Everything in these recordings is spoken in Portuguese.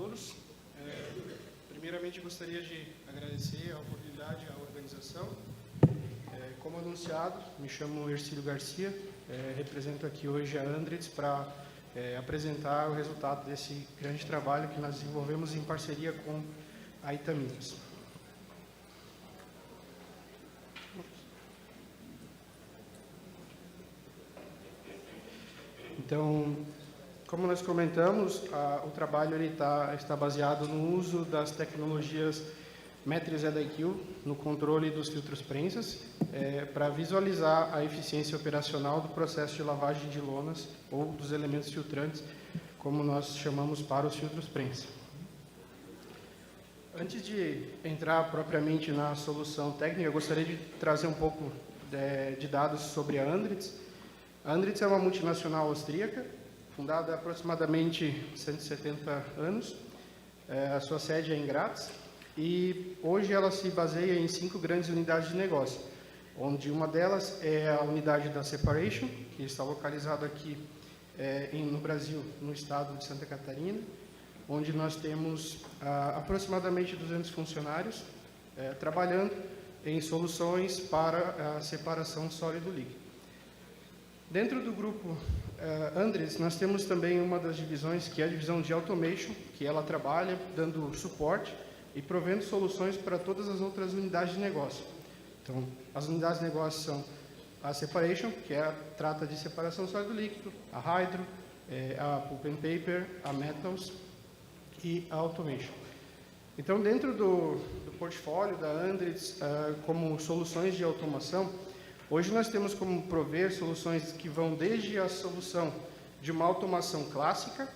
todos. Primeiramente, gostaria de agradecer a oportunidade à organização. Como anunciado, me chamo Ercílio Garcia, represento aqui hoje a Andritz para apresentar o resultado desse grande trabalho que nós desenvolvemos em parceria com a Itaminas. Então, como nós comentamos, o trabalho está baseado no uso das tecnologias Matrix EDIQ no controle dos filtros prensas, para visualizar a eficiência operacional do processo de lavagem de lonas ou dos elementos filtrantes, como nós chamamos para os filtros prensa. Antes de entrar propriamente na solução técnica, eu gostaria de trazer um pouco de dados sobre a Andritz. A Andritz é uma multinacional austríaca, fundada há aproximadamente 170 anos. A sua sede é em Graz e hoje ela se baseia em 5 grandes unidades de negócio, onde uma delas é a unidade da Separation, que está localizada aqui no Brasil, no estado de Santa Catarina, onde nós temos aproximadamente 200 funcionários trabalhando em soluções para a separação sólido-líquido. Dentro do grupo Andritz, nós temos também uma das divisões, que é a divisão de Automation, que ela trabalha dando suporte e provendo soluções para todas as outras unidades de negócio. Então, as unidades de negócio são a Separation, que trata de separação sólido-líquido, a Hydro, a Pulp and Paper, a Metals e a Automation. Então, dentro do portfólio da Andritz, como soluções de automação, hoje nós temos como prover soluções que vão desde a solução de uma automação clássica,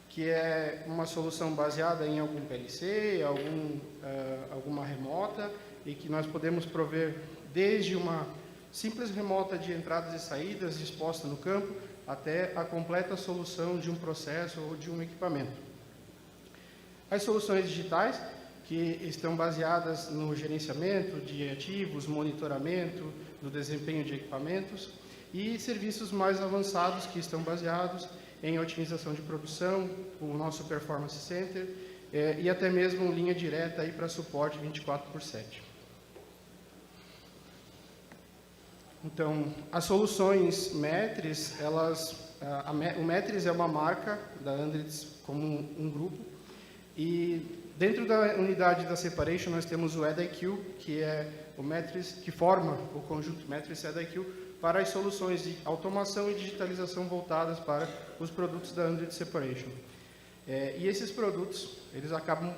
que é uma solução baseada em algum PLC, alguma remota, e que nós podemos prover desde uma simples remota de entradas e saídas disposta no campo, até a completa solução de um processo ou de um equipamento. As soluções digitais, que estão baseadas no gerenciamento de ativos, monitoramento do desempenho de equipamentos e serviços mais avançados que estão baseados em otimização de produção, o nosso Performance Center e até mesmo linha direta para suporte 24/7. Então, as soluções Matrix, o Matrix é uma marca da Andritz como um grupo, e dentro da unidade da Separation nós temos o EDIQ, que é o Matrix, que forma o conjunto Matrix EDIQ para as soluções de automação e digitalização voltadas para os produtos da Andritz Separation. E esses produtos, eles acabam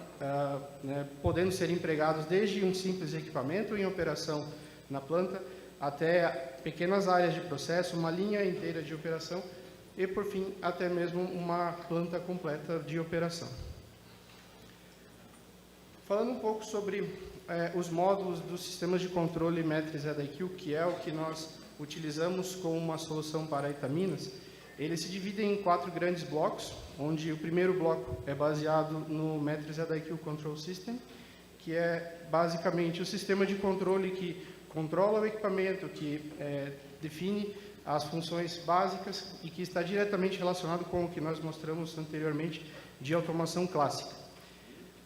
podendo ser empregados desde um simples equipamento em operação na planta, até pequenas áreas de processo, uma linha inteira de operação e, por fim, até mesmo uma planta completa de operação. Falando um pouco sobre os módulos dos sistemas de controle Matrix EDIQ, que é o que nós utilizamos como uma solução para a Itaminas, eles se dividem em 4 grandes blocos, onde o primeiro bloco é baseado no Matrix EDIQ Control System, que é basicamente o sistema de controle que controla o equipamento, que define as funções básicas e que está diretamente relacionado com o que nós mostramos anteriormente de automação clássica.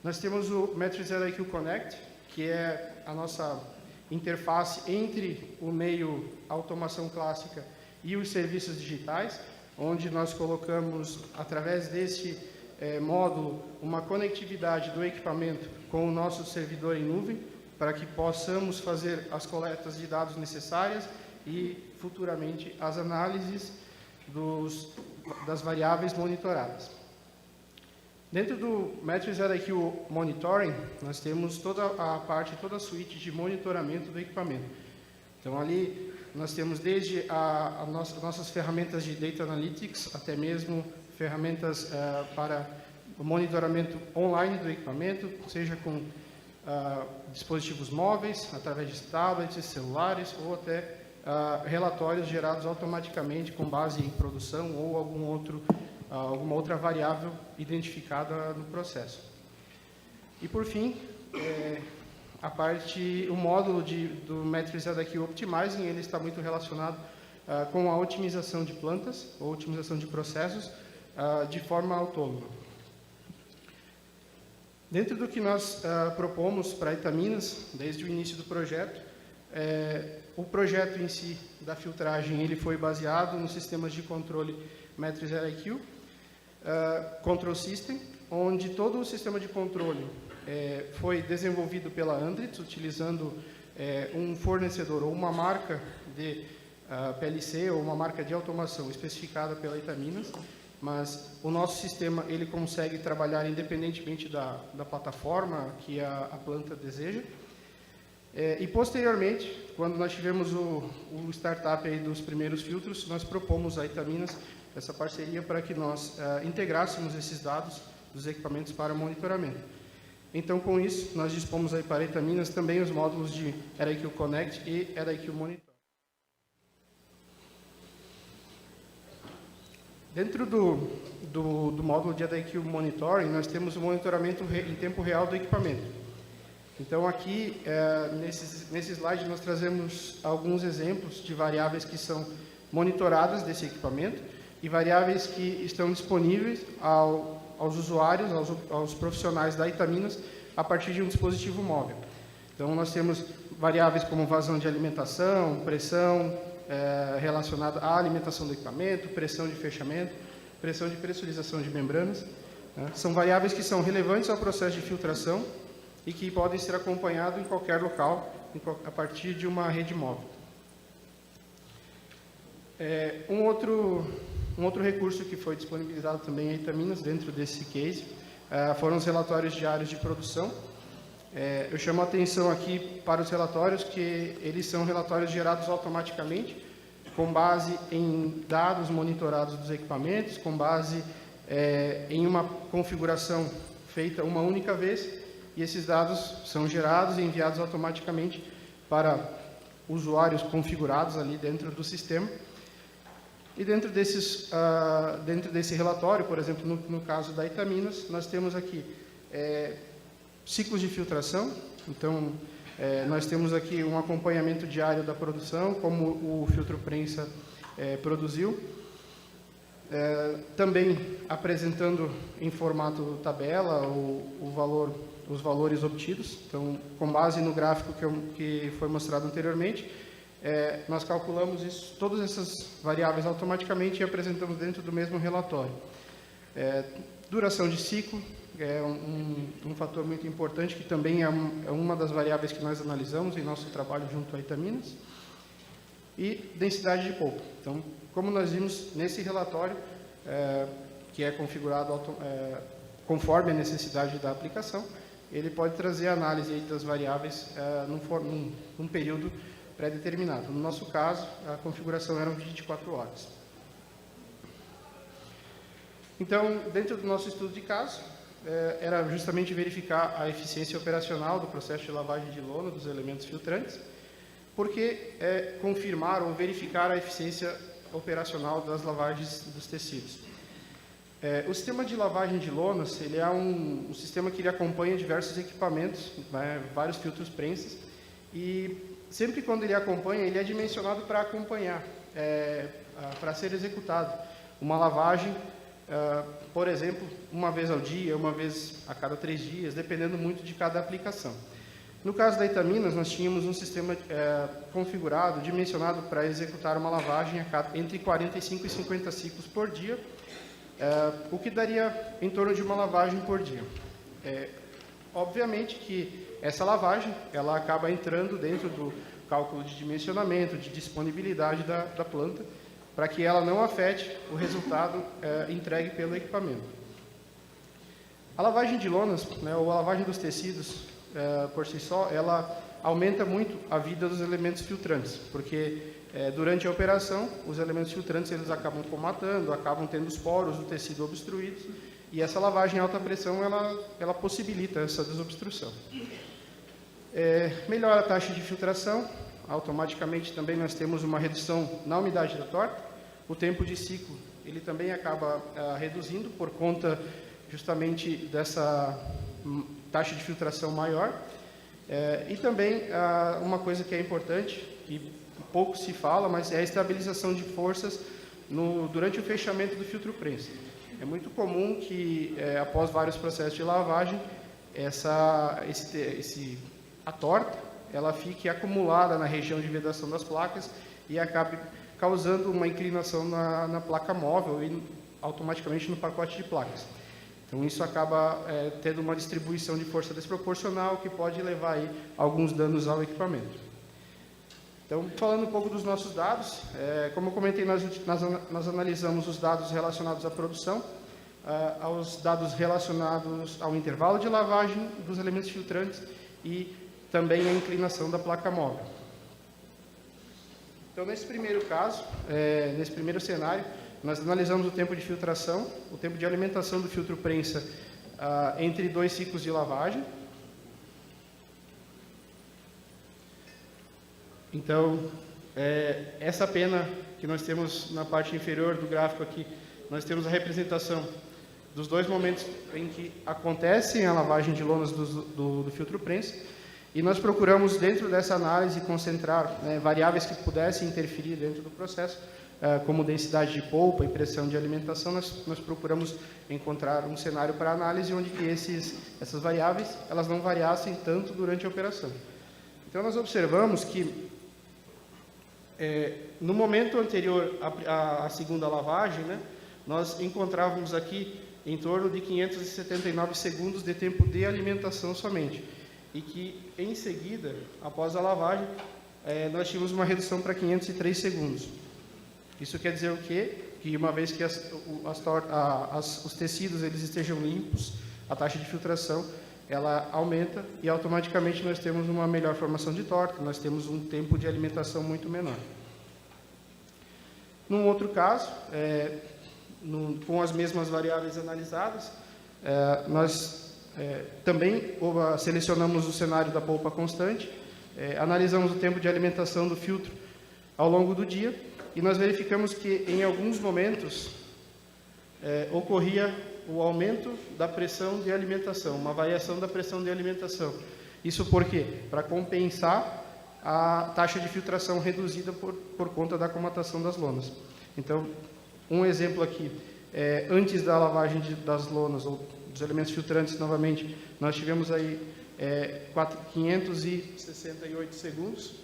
Nós temos o Matrix EDIQ Connect, que é a nossa interface entre o meio automação clássica e os serviços digitais, onde nós colocamos, através desse módulo, uma conectividade do equipamento com o nosso servidor em nuvem, para que possamos fazer as coletas de dados necessárias e, futuramente, as análises das variáveis monitoradas. Dentro do Matrix EDIQ Monitoring, nós temos toda a suíte de monitoramento do equipamento. Então, ali nós temos desde nossas ferramentas de Data Analytics, até mesmo ferramentas para o monitoramento online do equipamento, seja com dispositivos móveis, através de tablets, celulares, ou até relatórios gerados automaticamente com base em produção ou alguma outra variável identificada no processo. E, por fim, o módulo do Matrix EDIQ Optimizing, ele está muito relacionado com a otimização de plantas ou otimização de processos de forma autônoma. Dentro do que nós propomos para Itaminas, desde o início do projeto, o projeto em si da filtragem ele foi baseado nos sistemas de controle Matrix RIQ, Control System, onde todo o sistema de controle foi desenvolvido pela Andritz, utilizando um fornecedor ou uma marca de PLC ou uma marca de automação especificada pela Itaminas, mas o nosso sistema ele consegue trabalhar independentemente da plataforma que a planta deseja. E posteriormente, quando nós tivemos o startup aí dos primeiros filtros, nós propomos a Itaminas essa parceria para que nós integrássemos esses dados dos equipamentos para monitoramento. Então, com isso, nós dispomos aí para a Itaminas também os módulos de RIQ Connect e RIQ Monitor. Dentro do módulo de RIQ Monitoring, nós temos o monitoramento em tempo real do equipamento. Então, aqui, nesse slide, nós trazemos alguns exemplos de variáveis que são monitoradas desse equipamento e variáveis que estão disponíveis aos usuários, aos profissionais da Itaminas, a partir de um dispositivo móvel. Então, nós temos variáveis como vazão de alimentação, pressão, relacionada à alimentação do equipamento, pressão de fechamento, pressão de pressurização de membranas. São variáveis que são relevantes ao processo de filtração e que podem ser acompanhados em qualquer local, a partir de uma rede móvel. Um outro recurso que foi disponibilizado também em Itaminas, dentro desse case, foram os relatórios diários de produção. Eu chamo a atenção aqui para os relatórios, que eles são relatórios gerados automaticamente, com base em dados monitorados dos equipamentos, com base em uma configuração feita uma única vez, e esses dados são gerados e enviados automaticamente para usuários configurados ali dentro do sistema. E dentro desse relatório, por exemplo, no caso da Itaminas, nós temos aqui ciclos de filtração. Então, nós temos aqui um acompanhamento diário da produção, como o filtro prensa produziu. Também apresentando em formato tabela os valores obtidos. Então, com base no gráfico que foi mostrado anteriormente, nós calculamos todas essas variáveis automaticamente e apresentamos dentro do mesmo relatório. Duração de ciclo é um fator muito importante, que também é uma das variáveis que nós analisamos em nosso trabalho junto à Itaminas. E densidade de polpa. Então, como nós vimos nesse relatório, que é configurado conforme a necessidade da aplicação, ele pode trazer a análise aí das variáveis num período pré-determinado. No nosso caso, a configuração era de 24 horas. Então, dentro do nosso estudo de caso, era justamente verificar a eficiência operacional do processo de lavagem de lona dos elementos filtrantes, porque confirmar ou verificar a eficiência operacional das lavagens dos tecidos. O sistema de lavagem de lonas, ele é um sistema que ele acompanha diversos equipamentos, vários filtros prensas, e sempre quando ele acompanha, ele é dimensionado para acompanhar, para ser executado. Uma lavagem, por exemplo, uma vez ao dia, uma vez a cada 3 dias, dependendo muito de cada aplicação. No caso da Itaminas, nós tínhamos um sistema configurado, dimensionado para executar uma lavagem entre 45 e 50 ciclos por dia, o que daria em torno de uma lavagem por dia. Obviamente que essa lavagem ela acaba entrando dentro do cálculo de dimensionamento, de disponibilidade da planta, para que ela não afete o resultado entregue pelo equipamento. A lavagem de lonas, ou a lavagem dos tecidos, por si só, ela aumenta muito a vida dos elementos filtrantes, porque durante a operação, os elementos filtrantes eles acabam comatando, acabam tendo os poros do tecido obstruídos, e essa lavagem em alta pressão ela possibilita essa desobstrução. Melhora a taxa de filtração, automaticamente também nós temos uma redução na umidade da torta, o tempo de ciclo ele também acaba reduzindo por conta justamente dessa taxa de filtração maior, e também uma coisa que é importante, e pouco se fala, mas é a estabilização de forças durante o fechamento do filtro prensa. É muito comum que, após vários processos de lavagem, a torta ela fique acumulada na região de vedação das placas e acabe causando uma inclinação na placa móvel e automaticamente no pacote de placas. Então, isso acaba tendo uma distribuição de força desproporcional que pode levar aí alguns danos ao equipamento. Então, falando um pouco dos nossos dados, como eu comentei, nós analisamos os dados relacionados à produção, aos dados relacionados ao intervalo de lavagem dos elementos filtrantes e também a inclinação da placa móvel. Então, nesse primeiro caso, nesse primeiro cenário, nós analisamos o tempo de filtração, o tempo de alimentação do filtro prensa entre 2 ciclos de lavagem. Então, essa pena que nós temos na parte inferior do gráfico aqui, nós temos a representação dos 2 momentos em que acontece a lavagem de lonas do filtro prensa, e nós procuramos, dentro dessa análise, concentrar variáveis que pudessem interferir dentro do processo, como densidade de polpa e pressão de alimentação. Nós procuramos encontrar um cenário para análise onde que essas variáveis elas não variassem tanto durante a operação. Então, nós observamos que, no momento anterior à segunda lavagem, nós encontrávamos aqui em torno de 579 segundos de tempo de alimentação somente, e que, em seguida, após a lavagem, nós tínhamos uma redução para 503 segundos. Isso quer dizer o quê? Que uma vez que os tecidos eles estejam limpos, a taxa de filtração ela aumenta e automaticamente nós temos uma melhor formação de torta, nós temos um tempo de alimentação muito menor. Num outro caso, com as mesmas variáveis analisadas, nós também selecionamos o cenário da polpa constante, analisamos o tempo de alimentação do filtro ao longo do dia e nós verificamos que em alguns momentos ocorria o aumento da pressão de alimentação, uma variação da pressão de alimentação. Isso por quê? Para compensar a taxa de filtração reduzida por conta da acumulação das lonas. Então, um exemplo aqui, antes da lavagem das lonas, ou dos elementos filtrantes, novamente, nós tivemos aí 568 segundos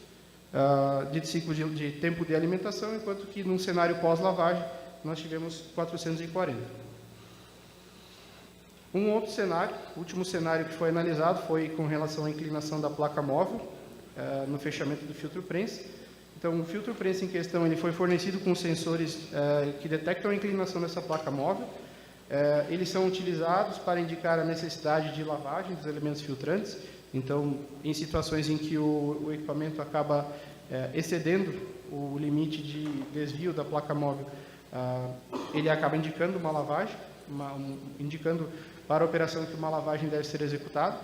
de ciclo de tempo de alimentação, enquanto que num cenário pós-lavagem, nós tivemos 440. Um outro cenário, o último cenário que foi analisado, foi com relação à inclinação da placa móvel, no fechamento do filtro prensa. Então, o filtro prensa em questão ele foi fornecido com sensores que detectam a inclinação dessa placa móvel. Eles são utilizados para indicar a necessidade de lavagem dos elementos filtrantes. Então, em situações em que o equipamento acaba excedendo o limite de desvio da placa móvel, ele acaba indicando uma lavagem, indicando para a operação que uma lavagem deve ser executada.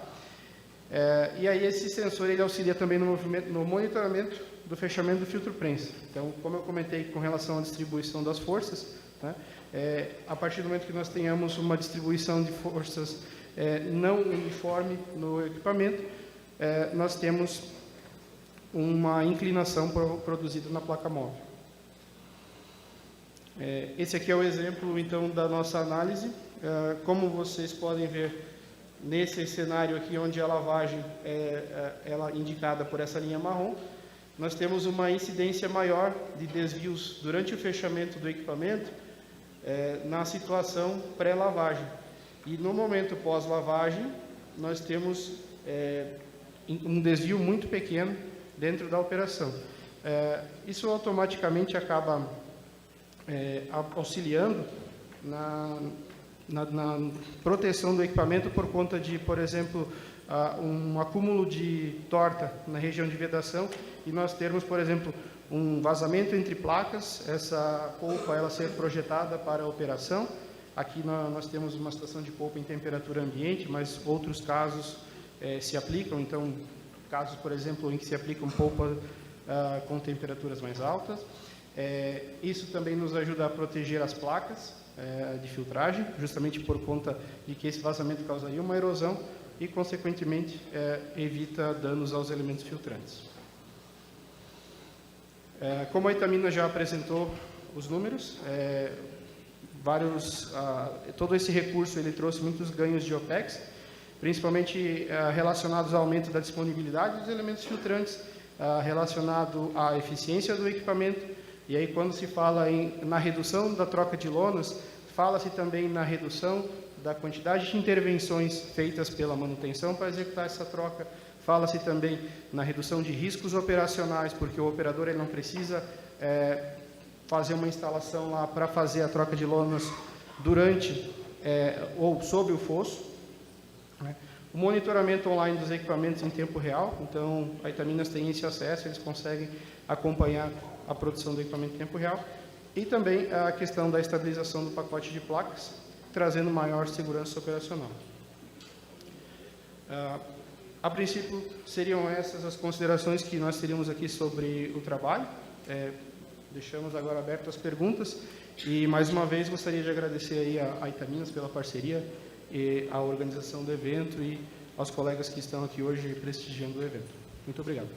E aí esse sensor ele auxilia também no monitoramento do fechamento do filtro prensa. Então, como eu comentei com relação à distribuição das forças, a partir do momento que nós tenhamos uma distribuição de forças não uniforme no equipamento, nós temos uma inclinação produzida na placa móvel. Esse aqui é o exemplo, então, da nossa análise. Como vocês podem ver, nesse cenário aqui, onde a lavagem ela é indicada por essa linha marrom, nós temos uma incidência maior de desvios durante o fechamento do equipamento na situação pré-lavagem. E no momento pós-lavagem, nós temos um desvio muito pequeno dentro da operação. Isso automaticamente acaba auxiliando na proteção do equipamento por conta de, por exemplo, um acúmulo de torta na região de vedação e nós termos, por exemplo, um vazamento entre placas, essa polpa ela ser projetada para a operação. Aqui nós temos uma situação de polpa em temperatura ambiente, mas outros casos se aplicam. Então, casos, por exemplo, em que se aplicam polpa com temperaturas mais altas. Isso também nos ajuda a proteger as placas de filtragem, justamente por conta de que esse vazamento causaria uma erosão e, consequentemente, evita danos aos elementos filtrantes. Como a Itamina já apresentou os números, todo esse recurso ele trouxe muitos ganhos de OPEX, principalmente relacionados ao aumento da disponibilidade dos elementos filtrantes, relacionado à eficiência do equipamento. E aí, quando se fala na redução da troca de lonas, fala-se também na redução da quantidade de intervenções feitas pela manutenção para executar essa troca. Fala-se também na redução de riscos operacionais, porque o operador ele não precisa fazer uma instalação lá para fazer a troca de lonas durante ou sob o fosso. Né? O monitoramento online dos equipamentos em tempo real, então a Itaminas tem esse acesso, eles conseguem acompanhar a produção do equipamento em tempo real. E também a questão da estabilização do pacote de placas, trazendo maior segurança operacional. A princípio, seriam essas as considerações que nós teríamos aqui sobre o trabalho. Deixamos agora aberto as perguntas e, mais uma vez, gostaria de agradecer aí a Itaminas pela parceria e a organização do evento e aos colegas que estão aqui hoje prestigiando o evento. Muito obrigado.